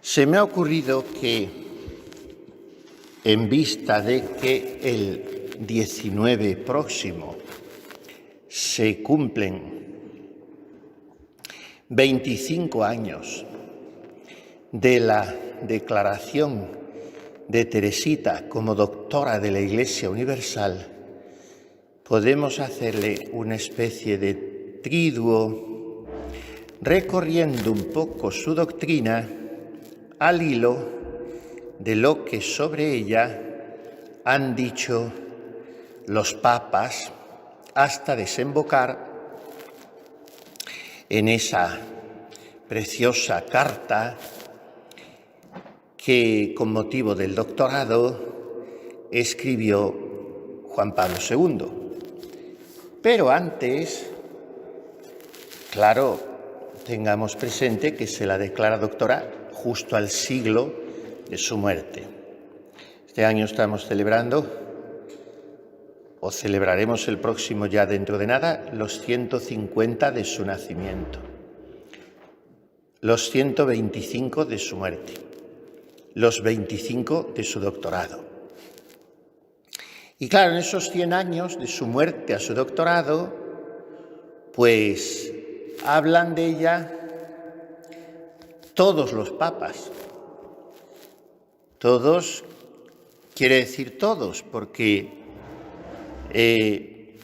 Se me ha ocurrido que, en vista de que el 19 próximo se cumplen 25 años de la declaración de Teresita como doctora de la Iglesia Universal, podemos hacerle una especie de triduo recorriendo un poco su doctrina al hilo de lo que sobre ella han dicho los papas hasta desembocar en esa preciosa carta que, con motivo del doctorado, escribió Juan Pablo II. Pero antes, claro, tengamos presente que se la declara doctora justo al siglo de su muerte. Este año estamos celebrando, o celebraremos el próximo ya dentro de nada, los 150 de su nacimiento, los 125 de su muerte, los 25 de su doctorado. Y claro, en esos 100 años de su muerte a su doctorado, pues hablan de ella todos los papas. Todos, quiere decir todos, porque el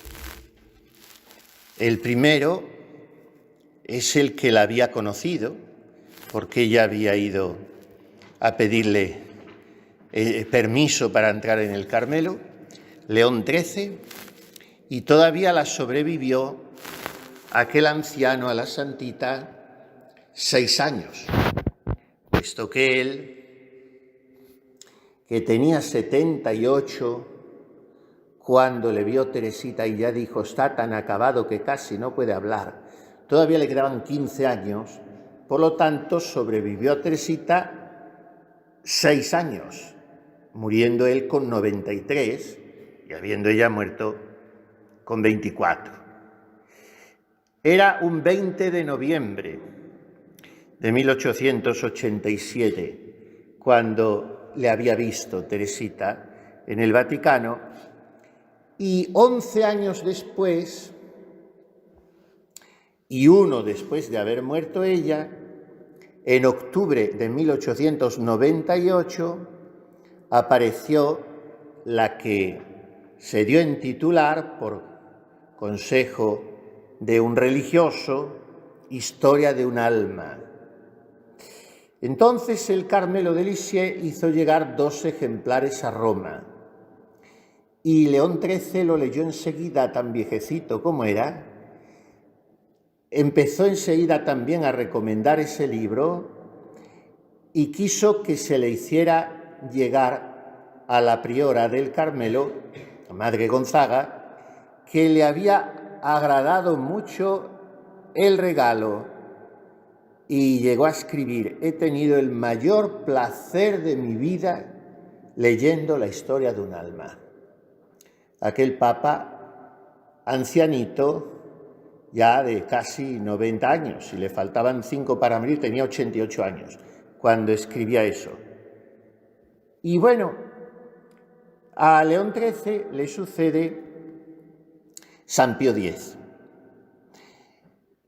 primero es el que la había conocido, porque ella había ido a pedirle permiso para entrar en el Carmelo, León XIII, y todavía la sobrevivió aquel anciano a la santita 6 años, puesto que él, que tenía 78, cuando le vio Teresita y ya dijo, está tan acabado que casi no puede hablar, todavía le quedaban 15 años, por lo tanto sobrevivió a Teresita 6 años, muriendo él con 93 y habiendo ella muerto con 24. Era un 20 de noviembre de 1887, cuando le había visto Teresita en el Vaticano, y 11 años después, y uno después de haber muerto ella, en octubre de 1898, apareció la que se dio en titular, por consejo de un religioso, Historia de un alma. Entonces el Carmelo de Lisieux hizo llegar 2 ejemplares a Roma y León XIII lo leyó enseguida, tan viejecito como era. Empezó enseguida también a recomendar ese libro y quiso que se le hiciera llegar a la priora del Carmelo, la Madre Gonzaga, que le había agradado mucho el regalo, y llegó a escribir: he tenido el mayor placer de mi vida leyendo la historia de un alma. Aquel papa ancianito, ya de casi 90 años, y le faltaban 5 para morir, tenía 88 años cuando escribía eso. Y bueno, a León XIII le sucede San Pío X,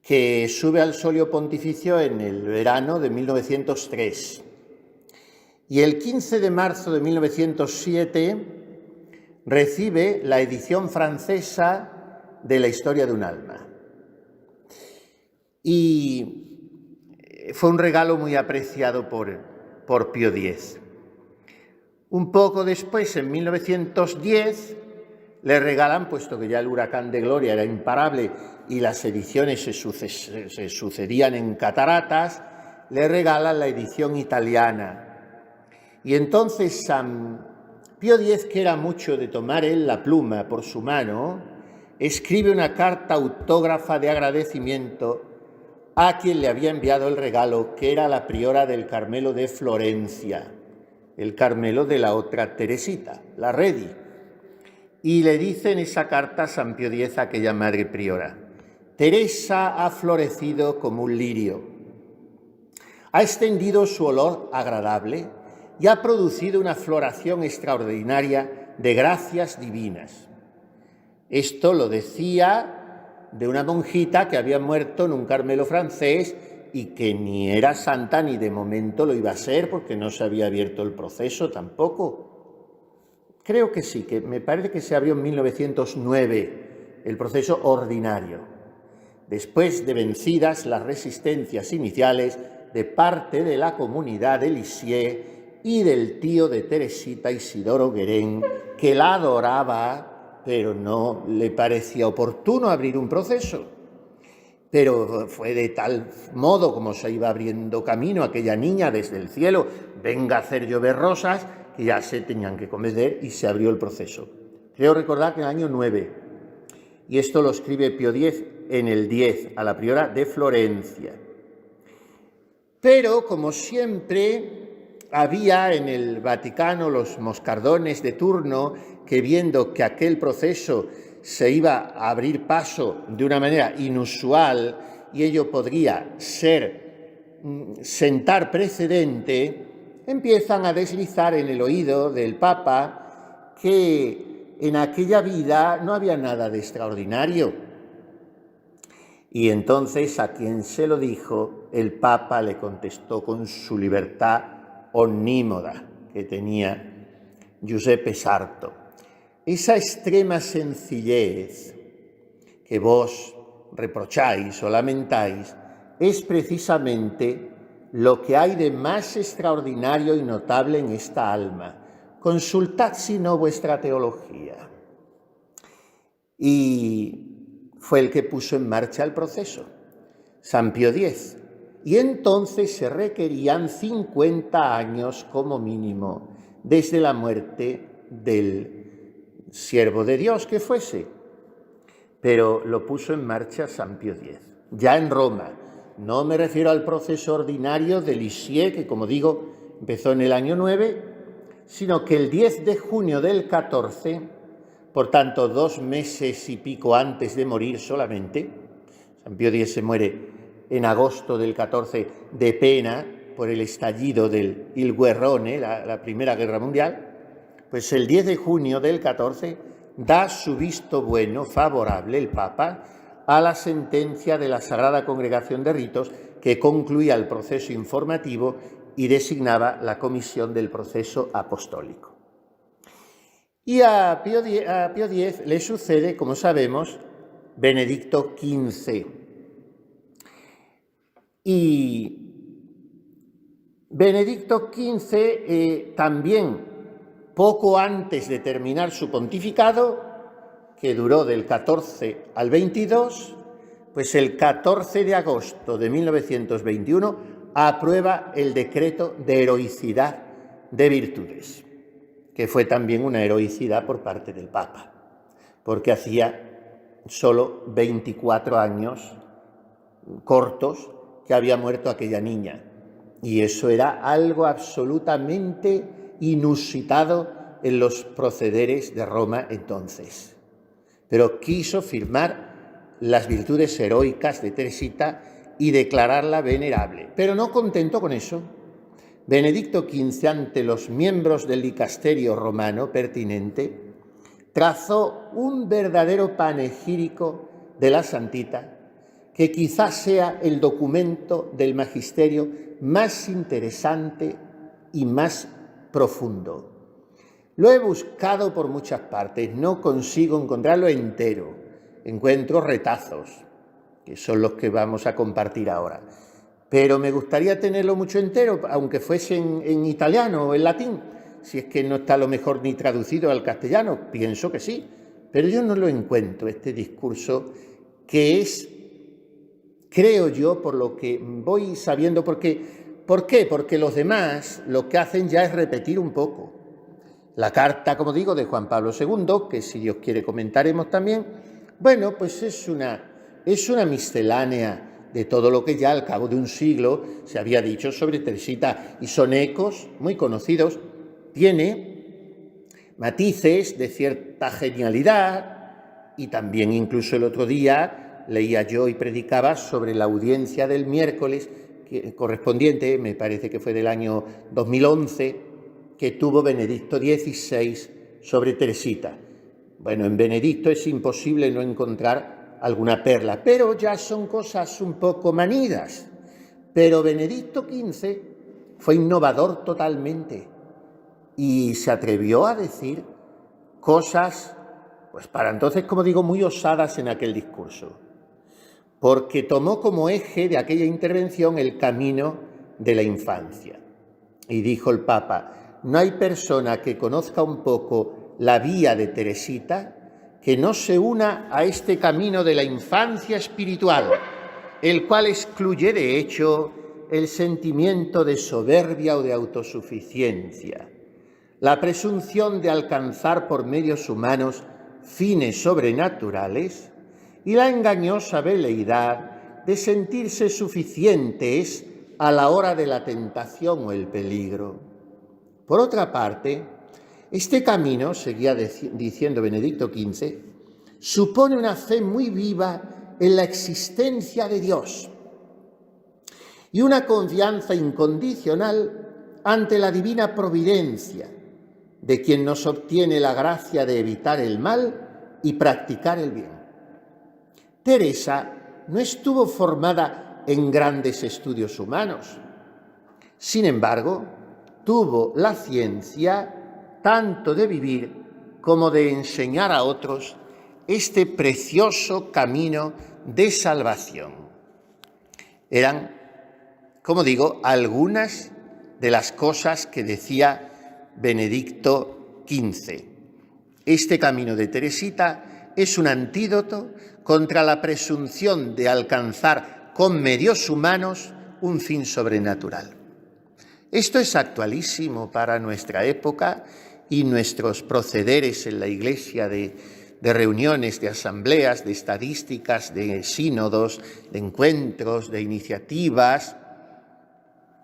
que sube al solio pontificio en el verano de 1903. Y el 15 de marzo de 1907 recibe la edición francesa de la Historia de un alma. Y fue un regalo muy apreciado por Pío X. Un poco después, en 1910, le regalan, puesto que ya el huracán de Gloria era imparable y las ediciones se sucedían en cataratas, le regalan la edición italiana. Y entonces San Pío X, que era mucho de tomar él la pluma por su mano, escribe una carta autógrafa de agradecimiento a quien le había enviado el regalo, que era la priora del Carmelo de Florencia, el Carmelo de la otra Teresita, la Redi. Y le dice en esa carta a San Pío X, a aquella madre priora: Teresa ha florecido como un lirio, Ha extendido su olor agradable y ha producido una floración extraordinaria de gracias divinas. Esto lo decía de una monjita que había muerto en un Carmelo francés y que ni era santa ni de momento lo iba a ser porque no se había abierto el proceso tampoco. Creo que sí, que me parece que se abrió en 1909 el proceso ordinario, después de vencidas las resistencias iniciales de parte de la comunidad de Lisieux y del tío de Teresita, Isidoro Guérin, que la adoraba, pero no le parecía oportuno abrir un proceso. Pero fue de tal modo como se iba abriendo camino aquella niña desde el cielo, venga a hacer llover rosas, que ya se tenían que cometer y se abrió el proceso. Creo recordar que en el año 9, y esto lo escribe Pío X en el 10, a la priora de Florencia. Pero, como siempre, había en el Vaticano los moscardones de turno que, viendo que aquel proceso se iba a abrir paso de una manera inusual y ello podría sentar precedente, empiezan a deslizar en el oído del Papa que en aquella vida no había nada de extraordinario. Y entonces a quien se lo dijo, el Papa le contestó con su libertad omnímoda que tenía Giuseppe Sarto. Esa extrema sencillez que vos reprocháis o lamentáis es precisamente lo que hay de más extraordinario y notable en esta alma. Consultad si no vuestra teología. Y fue el que puso en marcha el proceso, San Pío X. Y entonces se requerían 50 años como mínimo desde la muerte del siervo de Dios que fuese. Pero lo puso en marcha San Pío X, ya en Roma. No me refiero al proceso ordinario de Lisieux, que como digo, empezó en el año 9, sino que el 10 de junio del 14, por tanto 2 meses y pico antes de morir solamente, San Pío X se muere en agosto del 14 de pena por el estallido del Il Guerrone, la Primera Guerra Mundial, pues el 10 de junio del 14 da su visto bueno favorable el Papa a la sentencia de la Sagrada Congregación de Ritos que concluía el proceso informativo y designaba la comisión del proceso apostólico. Y a Pío X le sucede, como sabemos, Benedicto XV. Y Benedicto XV también, poco antes de terminar su pontificado, que duró del 14 al 22, pues el 14 de agosto de 1921 aprueba el decreto de heroicidad de virtudes, que fue también una heroicidad por parte del Papa, porque hacía solo 24 años cortos que había muerto aquella niña, y eso era algo absolutamente inusitado en los procederes de Roma entonces. Pero quiso firmar las virtudes heroicas de Teresita y declararla venerable. Pero no contento con eso, Benedicto XV, ante los miembros del dicasterio romano pertinente, trazó un verdadero panegírico de la Santita, que quizás sea el documento del magisterio más interesante y más profundo. Lo he buscado por muchas partes, no consigo encontrarlo entero. Encuentro retazos, que son los que vamos a compartir ahora. Pero me gustaría tenerlo mucho entero, aunque fuese en italiano o en latín, si es que no está a lo mejor ni traducido al castellano, pienso que sí, pero yo no lo encuentro, este discurso que es, creo yo, por lo que voy sabiendo, ¿por qué? Porque los demás lo que hacen ya es repetir un poco. La carta, como digo, de Juan Pablo II, que si Dios quiere comentaremos también, bueno, pues es una miscelánea de todo lo que ya al cabo de un siglo se había dicho sobre Teresita, y son ecos muy conocidos, tiene matices de cierta genialidad, y también incluso el otro día leía yo y predicaba sobre la audiencia del miércoles, correspondiente, me parece que fue del año 2011, que tuvo Benedicto XVI sobre Teresita. Bueno, en Benedicto es imposible no encontrar alguna perla, pero ya son cosas un poco manidas. Pero Benedicto XV fue innovador totalmente y se atrevió a decir cosas, pues para entonces, como digo, muy osadas en aquel discurso, porque tomó como eje de aquella intervención el camino de la infancia. Y dijo el Papa: no hay persona que conozca un poco la vía de Teresita que no se una a este camino de la infancia espiritual, el cual excluye, de hecho, el sentimiento de soberbia o de autosuficiencia, la presunción de alcanzar por medios humanos fines sobrenaturales y la engañosa veleidad de sentirse suficientes a la hora de la tentación o el peligro. Por otra parte, este camino, seguía diciendo Benedicto XV, supone una fe muy viva en la existencia de Dios y una confianza incondicional ante la divina providencia, de quien nos obtiene la gracia de evitar el mal y practicar el bien. Teresa no estuvo formada en grandes estudios humanos. Sin embargo, tuvo la ciencia tanto de vivir como de enseñar a otros este precioso camino de salvación. Eran, como digo, algunas de las cosas que decía Benedicto XV. Este camino de Teresita es un antídoto contra la presunción de alcanzar con medios humanos un fin sobrenatural. Esto es actualísimo para nuestra época y nuestros procederes en la Iglesia de reuniones, de asambleas, de estadísticas, de sínodos, de encuentros, de iniciativas,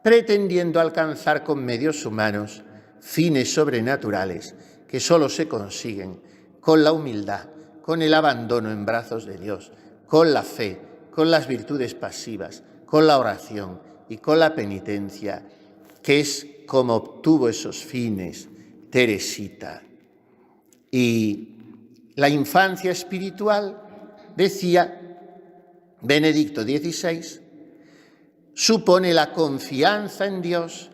pretendiendo alcanzar con medios humanos fines sobrenaturales que solo se consiguen con la humildad, con el abandono en brazos de Dios, con la fe, con las virtudes pasivas, con la oración y con la penitencia, que es como obtuvo esos fines Teresita. Y la infancia espiritual, decía Benedicto XVI, supone la confianza en Dios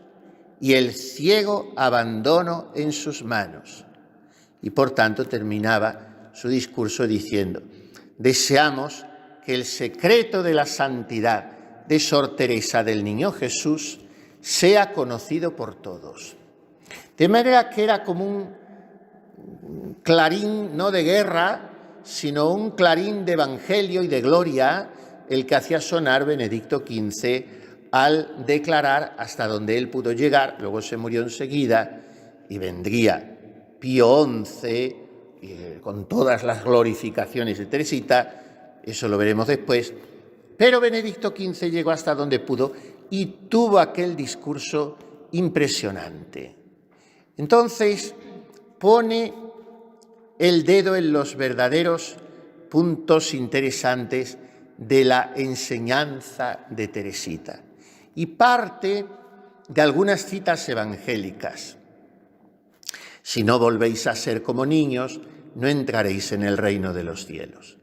y el ciego abandono en sus manos. Y por tanto terminaba su discurso diciendo: deseamos que el secreto de la santidad de Sor Teresa del Niño Jesús sea conocido por todos. De manera que era como un clarín no de guerra, sino un clarín de evangelio y de gloria, el que hacía sonar Benedicto XV al declarar hasta donde él pudo llegar. Luego se murió enseguida y vendría Pío XI con todas las glorificaciones de Teresita, eso lo veremos después, pero Benedicto XV llegó hasta donde pudo y tuvo aquel discurso impresionante. Entonces pone el dedo en los verdaderos puntos interesantes de la enseñanza de Teresita y parte de algunas citas evangélicas. Si no volvéis a ser como niños, no entraréis en el reino de los cielos.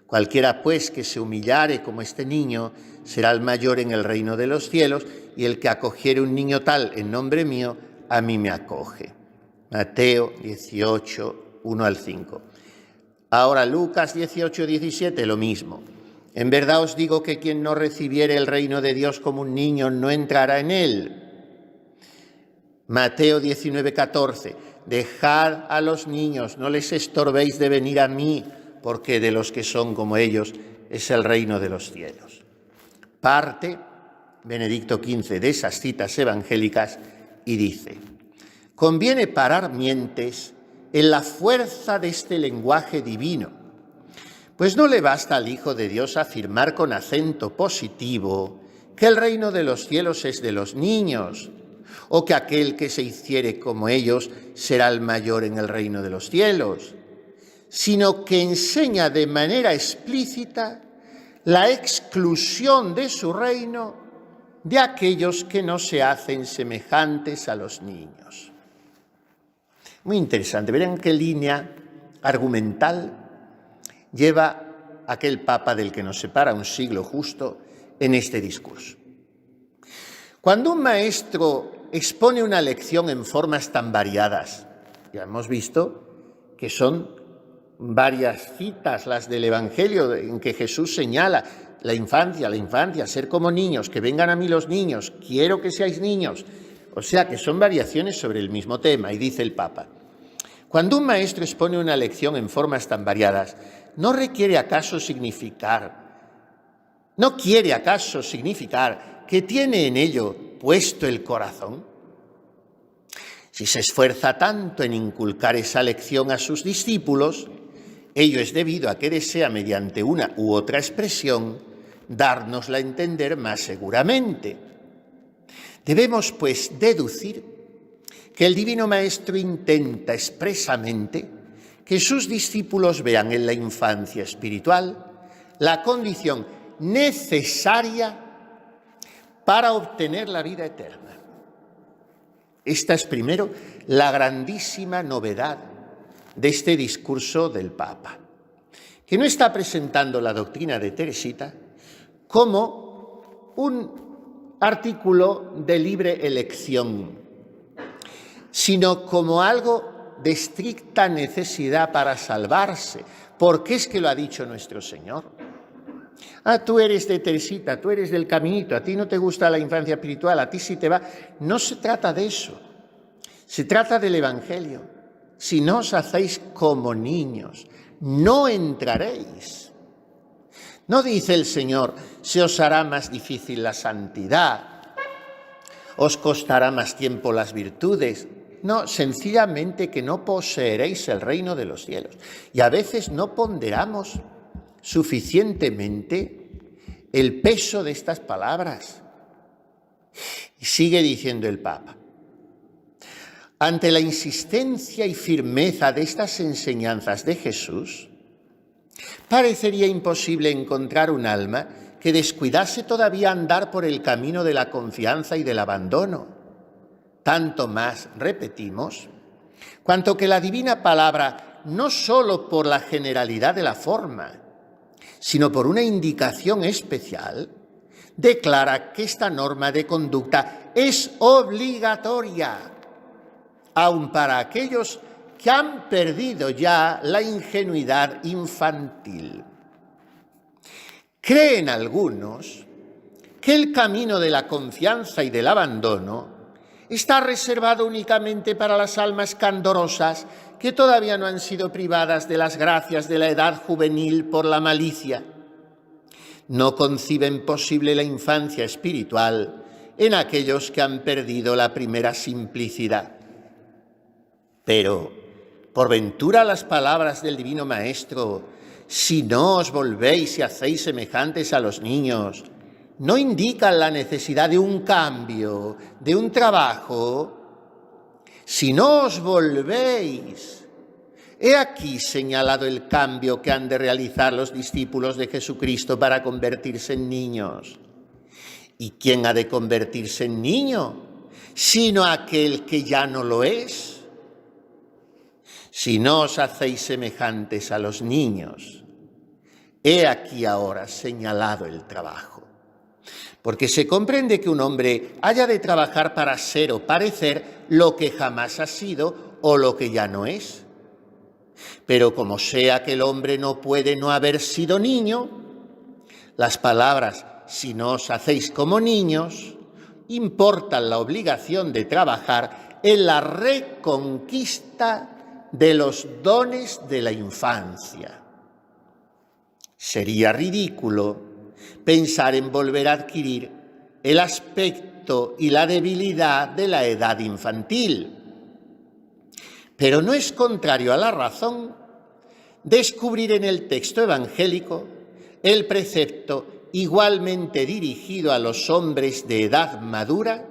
Cualquiera, pues, que se humillare como este niño, será el mayor en el reino de los cielos, y el que acogiere un niño tal en nombre mío, a mí me acoge. Mateo 18, 1 al 5. Ahora Lucas 18, 17, lo mismo. En verdad os digo que quien no recibiere el reino de Dios como un niño no entrará en él. Mateo 19, 14. Dejad a los niños, no les estorbéis de venir a mí, porque de los que son como ellos es el reino de los cielos. Parte Benedicto XV de esas citas evangélicas y dice: conviene parar mientes en la fuerza de este lenguaje divino, pues no le basta al Hijo de Dios afirmar con acento positivo que el reino de los cielos es de los niños, o que aquel que se hiciere como ellos será el mayor en el reino de los cielos, sino que enseña de manera explícita la exclusión de su reino de aquellos que no se hacen semejantes a los niños. Muy interesante, verán qué línea argumental lleva aquel Papa del que nos separa un siglo justo en este discurso. Cuando un maestro expone una lección en formas tan variadas, ya hemos visto que son varias citas las del Evangelio en que Jesús señala la infancia, ser como niños, que vengan a mí los niños, quiero que seáis niños. O sea que son variaciones sobre el mismo tema, y dice el Papa: cuando un maestro expone una lección en formas tan variadas, ¿no quiere acaso significar que tiene en ello puesto el corazón? Si se esfuerza tanto en inculcar esa lección a sus discípulos, ello es debido a que desea, mediante una u otra expresión, dárnosla a entender más seguramente. Debemos, pues, deducir que el Divino Maestro intenta expresamente que sus discípulos vean en la infancia espiritual la condición necesaria para obtener la vida eterna. Esta es, primero, la grandísima novedad de este discurso del Papa, que no está presentando la doctrina de Teresita como un artículo de libre elección, sino como algo de estricta necesidad para salvarse, porque es que lo ha dicho nuestro Señor. Tú eres de Teresita, tú eres del caminito, a ti no te gusta la infancia espiritual, a ti sí te va. No se trata de eso, se trata del Evangelio. Si no os hacéis como niños, no entraréis. No dice el Señor, se os hará más difícil la santidad, os costará más tiempo las virtudes. No, sencillamente que no poseeréis el reino de los cielos. Y a veces no ponderamos suficientemente el peso de estas palabras. Y sigue diciendo el Papa: ante la insistencia y firmeza de estas enseñanzas de Jesús, parecería imposible encontrar un alma que descuidase todavía andar por el camino de la confianza y del abandono. Tanto más, repetimos, cuanto que la divina palabra, no solo por la generalidad de la forma, sino por una indicación especial, declara que esta norma de conducta es obligatoria, aun para aquellos que han perdido ya la ingenuidad infantil. Creen algunos que el camino de la confianza y del abandono está reservado únicamente para las almas candorosas que todavía no han sido privadas de las gracias de la edad juvenil por la malicia. No conciben posible la infancia espiritual en aquellos que han perdido la primera simplicidad. Pero, por ventura, las palabras del Divino Maestro, si no os volvéis y hacéis semejantes a los niños, no indican la necesidad de un cambio, de un trabajo. Si no os volvéis, he aquí señalado el cambio que han de realizar los discípulos de Jesucristo para convertirse en niños. ¿Y quién ha de convertirse en niño? Sino aquel que ya no lo es. Si no os hacéis semejantes a los niños, he aquí ahora señalado el trabajo. Porque se comprende que un hombre haya de trabajar para ser o parecer lo que jamás ha sido o lo que ya no es. Pero como sea que el hombre no puede no haber sido niño, las palabras «si no os hacéis como niños» importan la obligación de trabajar en la reconquista de los dones de la infancia. Sería ridículo pensar en volver a adquirir el aspecto y la debilidad de la edad infantil. Pero no es contrario a la razón descubrir en el texto evangélico el precepto igualmente dirigido a los hombres de edad madura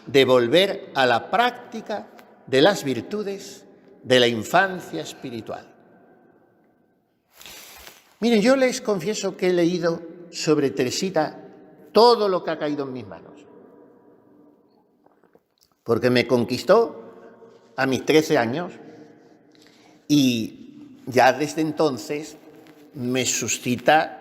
de volver a la práctica de las virtudes de la infancia espiritual. Miren, yo les confieso que he leído sobre Teresita todo lo que ha caído en mis manos. Porque me conquistó a mis 13 años y ya desde entonces me suscita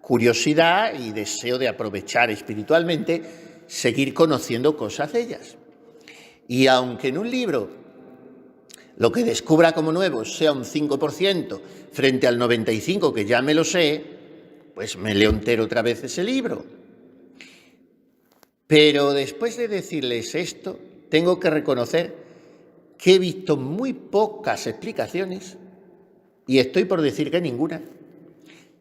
curiosidad y deseo de aprovechar espiritualmente, seguir conociendo cosas de ellas. Y aunque en un libro lo que descubra como nuevo sea un 5% frente al 95% que ya me lo sé, pues me leo entero otra vez ese libro. Pero después de decirles esto, tengo que reconocer que he visto muy pocas explicaciones, y estoy por decir que ninguna,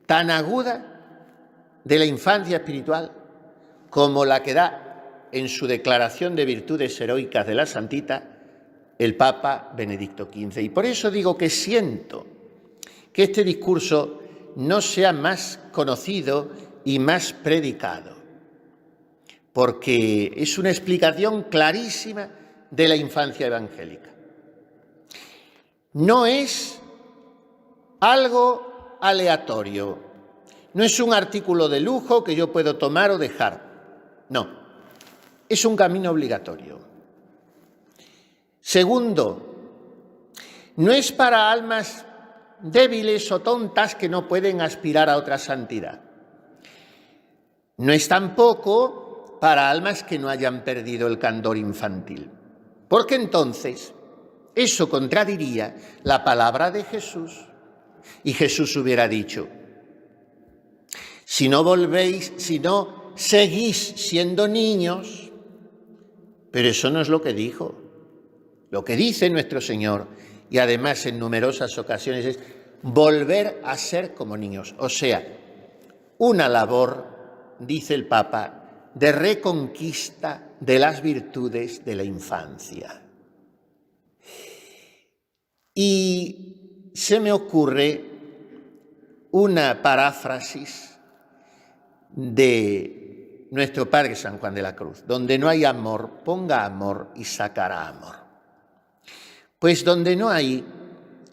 tan aguda de la infancia espiritual como la que da en su declaración de virtudes heroicas de la Santita el Papa Benedicto XV. Y por eso digo que siento que este discurso no sea más conocido y más predicado, porque es una explicación clarísima de la infancia evangélica. No es algo aleatorio, no es un artículo de lujo que yo puedo tomar o dejar, no, es un camino obligatorio. Segundo, no es para almas débiles o tontas que no pueden aspirar a otra santidad. No es tampoco para almas que no hayan perdido el candor infantil, porque entonces eso contradiría la palabra de Jesús, y Jesús hubiera dicho: si no volvéis, si no seguís siendo niños. Pero eso no es lo que dijo. Lo que dice nuestro Señor, y además en numerosas ocasiones, es volver a ser como niños. O sea, una labor, dice el Papa, de reconquista de las virtudes de la infancia. Y se me ocurre una paráfrasis de nuestro Padre San Juan de la Cruz: donde no hay amor, ponga amor y sacará amor. Pues donde no hay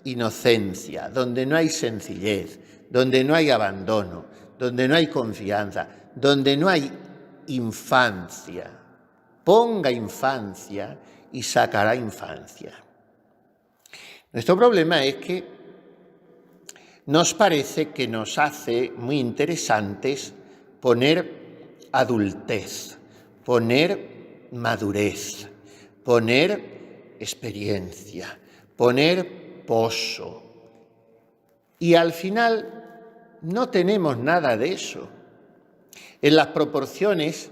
inocencia, donde no hay sencillez, donde no hay abandono, donde no hay confianza, donde no hay infancia, ponga infancia y sacará infancia. Nuestro problema es que nos parece que nos hace muy interesantes poner adultez, poner madurez, poner experiencia, poner poso. Y al final no tenemos nada de eso, en las proporciones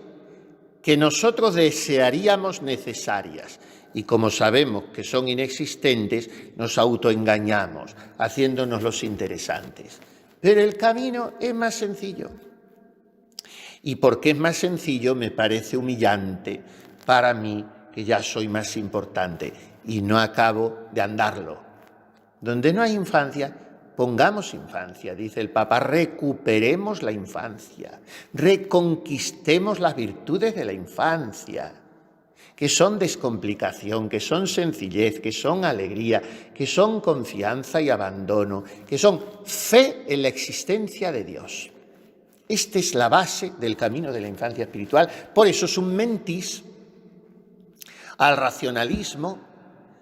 que nosotros desearíamos necesarias. Y como sabemos que son inexistentes, nos autoengañamos, haciéndonos los interesantes. Pero el camino es más sencillo. Y porque es más sencillo, me parece humillante para mí, que ya soy más importante y no acabo de andarlo. Donde no hay infancia, pongamos infancia, dice el Papa, recuperemos la infancia, reconquistemos las virtudes de la infancia, que son descomplicación, que son sencillez, que son alegría, que son confianza y abandono, que son fe en la existencia de Dios. Esta es la base del camino de la infancia espiritual. Por eso es un mentis al racionalismo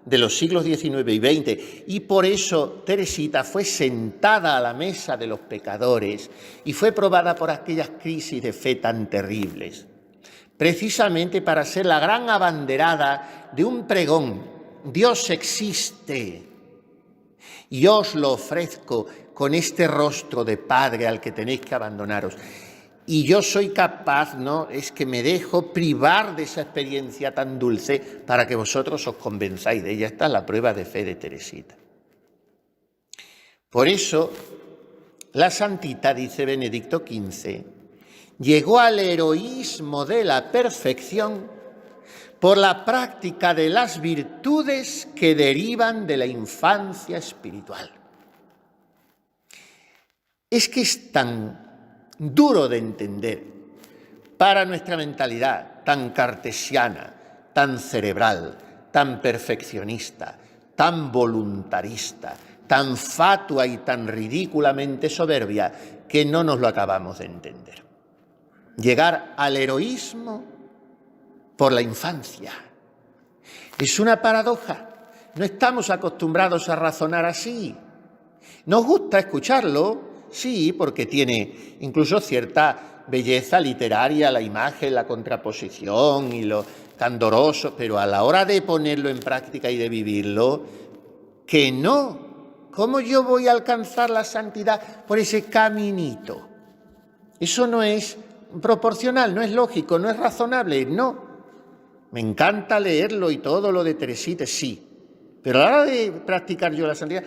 de los siglos XIX y XX, y por eso Teresita fue sentada a la mesa de los pecadores y fue probada por aquellas crisis de fe tan terribles, precisamente para ser la gran abanderada de un pregón: Dios existe y os lo ofrezco con este rostro de padre al que tenéis que abandonaros. Y yo soy capaz, ¿no?, es que me dejo privar de esa experiencia tan dulce para que vosotros os convenzáis de ella. Esta es la prueba de fe de Teresita. Por eso, la Santita, dice Benedicto XV, llegó al heroísmo de la perfección por la práctica de las virtudes que derivan de la infancia espiritual. Es que es tan duro de entender para nuestra mentalidad tan cartesiana, tan cerebral, tan perfeccionista, tan voluntarista, tan fatua y tan ridículamente soberbia, que no nos lo acabamos de entender. llegar al heroísmo por la infancia. Es una paradoja. No estamos acostumbrados a razonar así. Nos gusta escucharlo, sí, porque tiene incluso cierta belleza literaria, la imagen, la contraposición y lo candoroso, pero a la hora de ponerlo en práctica y de vivirlo, que no. ¿Cómo yo voy a alcanzar la santidad por ese caminito? Eso no es proporcional, no es lógico, no es razonable, no. Me encanta leerlo y todo lo de Teresita, sí. Pero a la hora de practicar yo la santidad,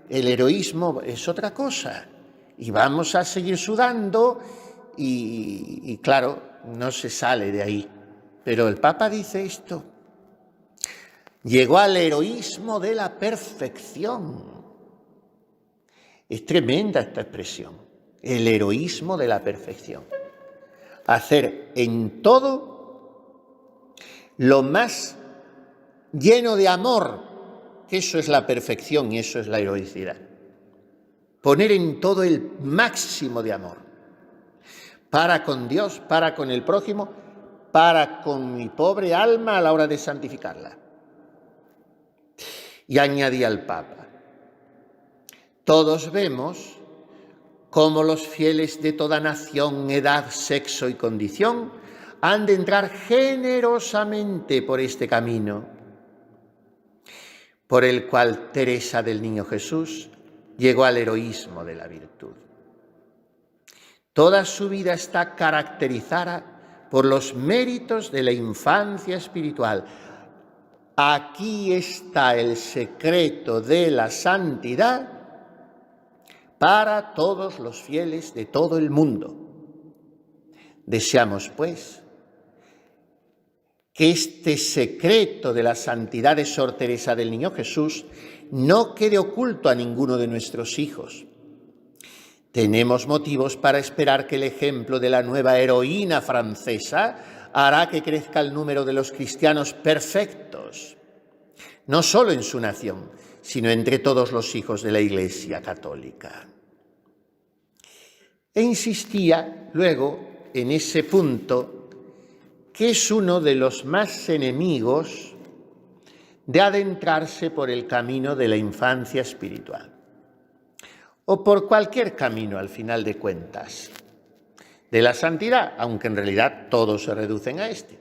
el heroísmo es otra cosa. Y vamos a seguir sudando y claro, no se sale de ahí. Pero el Papa dice esto. Llegó al heroísmo de la perfección. Es tremenda esta expresión, el heroísmo de la perfección. Hacer en todo lo más lleno de amor, que eso es la perfección y eso es la heroicidad. Poner en todo el máximo de amor, para con Dios, para con el prójimo, para con mi pobre alma a la hora de santificarla. Y añadía el Papa, todos vemos cómo los fieles de toda nación, edad, sexo y condición han de entrar generosamente por este camino, por el cual Teresa del Niño Jesús llegó al heroísmo de la virtud. Toda su vida está caracterizada por los méritos de la infancia espiritual. Aquí está el secreto de la santidad para todos los fieles de todo el mundo. Deseamos, pues, que este secreto de la santidad de Sor Teresa del Niño Jesús no quede oculto a ninguno de nuestros hijos. Tenemos motivos para esperar que el ejemplo de la nueva heroína francesa hará que crezca el número de los cristianos perfectos, no solo en su nación, sino entre todos los hijos de la Iglesia católica. E insistía luego en ese punto que es uno de los más enemigos de adentrarse por el camino de la infancia espiritual, o por cualquier camino al final de cuentas, de la santidad, aunque en realidad todos se reducen a este,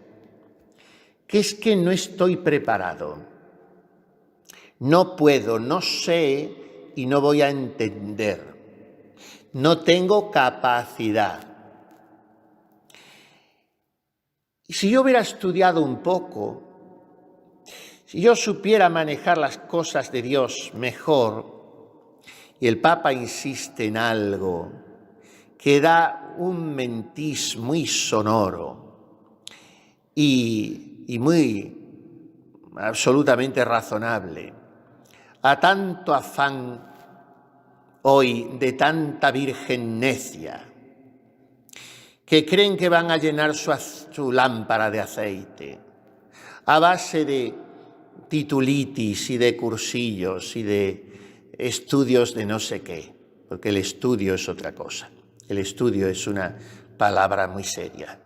que es que no estoy preparado. No puedo, no sé y no voy a entender. No tengo capacidad. Y si yo hubiera estudiado un poco, si yo supiera manejar las cosas de Dios mejor, y el Papa insiste en algo que da un mentís muy sonoro y muy absolutamente razonable, a tanto afán hoy de tanta virgen necia, que creen que van a llenar su lámpara de aceite, a base de titulitis y de cursillos y de estudios de no sé qué, porque el estudio es otra cosa. El estudio es una palabra muy seria,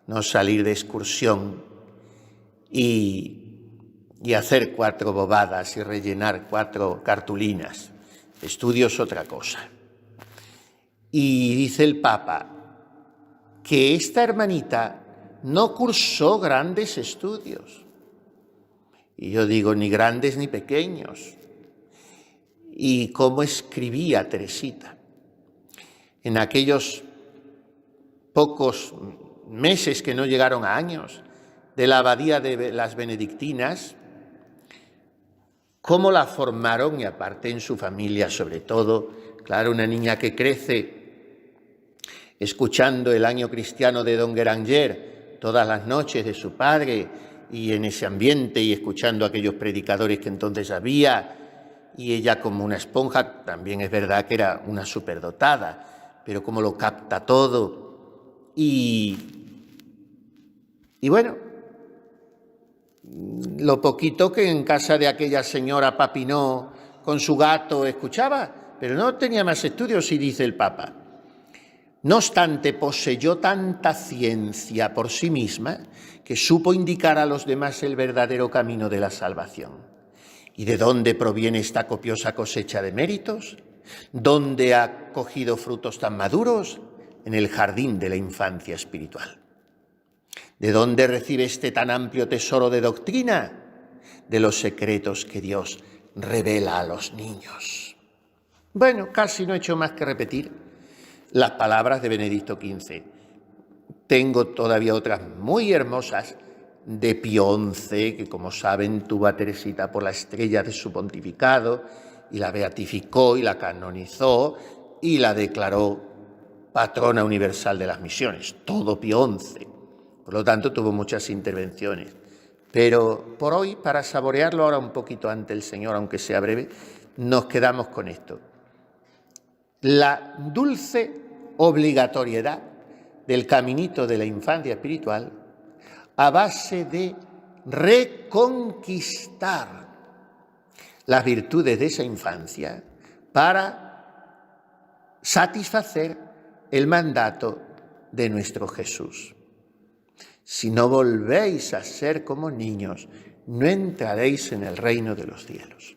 no salir de excursión y hacer 4 bobadas y rellenar 4 cartulinas. Estudio es otra cosa. Y dice el Papa que esta hermanita no cursó grandes estudios. Y yo digo, ni grandes ni pequeños. Y cómo escribía Teresita. En aquellos pocos meses que no llegaron a años de la abadía de las benedictinas, cómo la formaron, y aparte en su familia sobre todo, claro, una niña que crece escuchando el año cristiano de don Guéranger todas las noches de su padre, y en ese ambiente, y escuchando a aquellos predicadores que entonces había, y ella como una esponja, también es verdad que era una superdotada, pero cómo lo capta todo, y bueno, lo poquito que en casa de aquella señora Papineau con su gato escuchaba, pero no tenía más estudios, y dice el Papa, No obstante, poseyó tanta ciencia por sí misma que supo indicar a los demás el verdadero camino de la salvación. ¿Y de dónde proviene esta copiosa cosecha de méritos? ¿Dónde ha cogido frutos tan maduros? En el jardín de la infancia espiritual. ¿De dónde recibe este tan amplio tesoro de doctrina? De los secretos que Dios revela a los niños. Bueno, casi no he hecho más que repetir las palabras de Benedicto XV. Tengo todavía otras muy hermosas de Pío XI, que como saben tuvo a Teresita por la estrella de su pontificado y la beatificó y la canonizó y la declaró patrona universal de las misiones, todo Pío XI. Por lo tanto, tuvo muchas intervenciones. Pero por hoy, para saborearlo ahora un poquito ante el Señor, aunque sea breve, nos quedamos con esto. La dulce obligatoriedad del caminito de la infancia espiritual a base de reconquistar las virtudes de esa infancia para satisfacer el mandato de nuestro Jesús. Si no volvéis a ser como niños, no entraréis en el reino de los cielos.